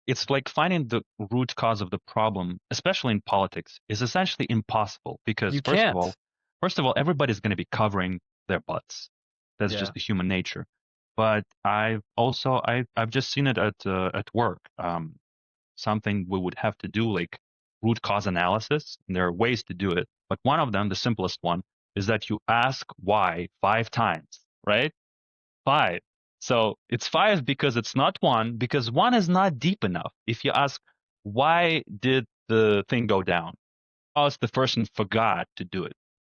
it's like finding the root cause of the problem, especially in politics, is essentially impossible because You can't. first of all, everybody's going to be covering their butts. That's Yeah. just the human nature. But I've just seen it at work. Something we would have to do like root cause analysis, and there are ways to do it. But one of them, the simplest one, is that you ask why 5 times, right? Five. So it's five because it's not one, because one is not deep enough. If you ask, why did the thing go down? Oh, it's the person forgot to do it.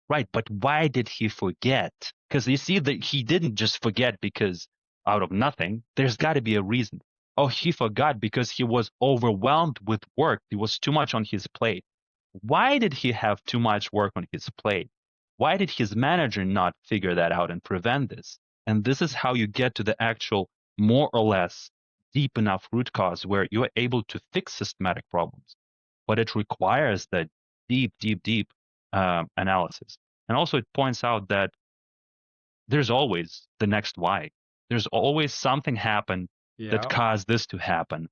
Right, but why did he forget? Because you see that he didn't just forget because out of nothing. There's got to be a reason. Oh, he forgot because he was overwhelmed with work. There was too much on his plate. Why did he have too much work on his plate? Why did his manager not figure that out and prevent this? And this is how you get to the actual, more or less deep enough root cause where you're able to fix systematic problems. But it requires that deep analysis. And also, it points out that there's always the next why. There's always something happened that Yeah. caused this to happen.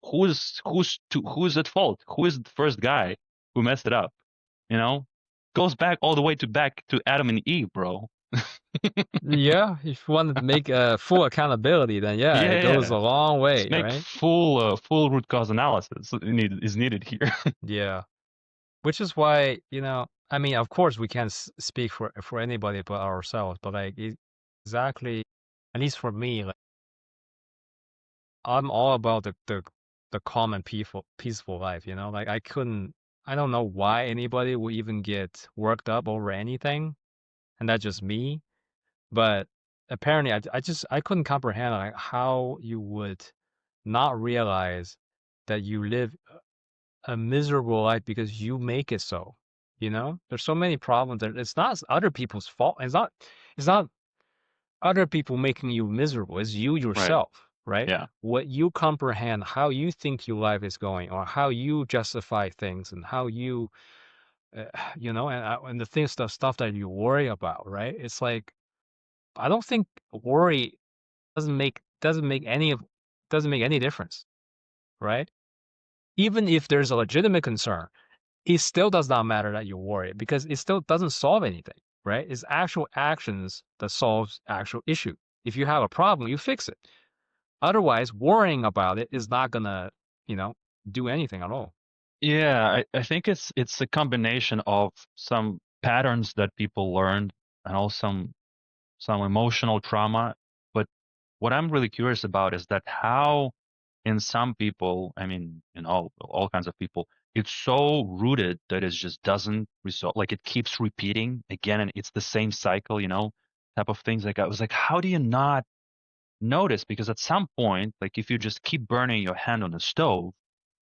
Who's at fault? Who is the first guy who messed it up? You know, goes back all the way to back to Adam and Eve, bro. Yeah. If you want to make full accountability, then yeah, it Yeah, goes yeah. a long Let's way, make right? full root cause analysis is needed here. Yeah. Which is why, I mean, of course, we can't speak for anybody but ourselves, but like exactly, at least for me, like I'm all about the calm and peaceful life, Like I don't know why anybody would even get worked up over anything, and that's just me. But apparently, I couldn't comprehend like how you would not realize that you live a miserable life because you make it so. There's so many problems that it's not other people's fault. It's not other people making you miserable. It's you Right. yourself, right? Yeah. What you comprehend, how you think your life is going, or how you justify things, and how you, uh, and the things, the stuff that you worry about, right? It's like I don't think worry doesn't make any difference, right? Even if there's a legitimate concern, it still does not matter that you worry because it still doesn't solve anything, right? It's actual actions that solves actual issue. If you have a problem, you fix it. Otherwise, worrying about it is not gonna, you know, do anything at all. Yeah, I think it's a combination of some patterns that people learned and also some emotional trauma. But what I'm really curious about is that how in some people, I mean, in all kinds of people, it's so rooted that it just doesn't result. Like it keeps repeating again, and it's the same cycle, type of things. Like I was like, how do you not notice? Because at some point, like if you just keep burning your hand on the stove,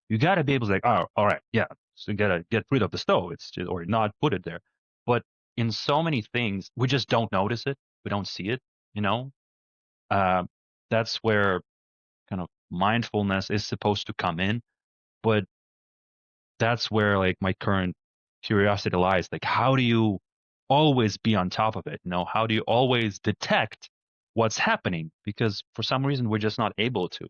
you got to be able to like, oh, all right, yeah, so you got to get rid of the stove. It's just, or not put it there. But in so many things, we just don't notice it. We don't see it, you know? Uh, that's where kind of mindfulness is supposed to come in. But that's where like my current curiosity lies. Like, how do you always be on top of it? How do you always detect what's happening? Because for some reason, we're just not able to.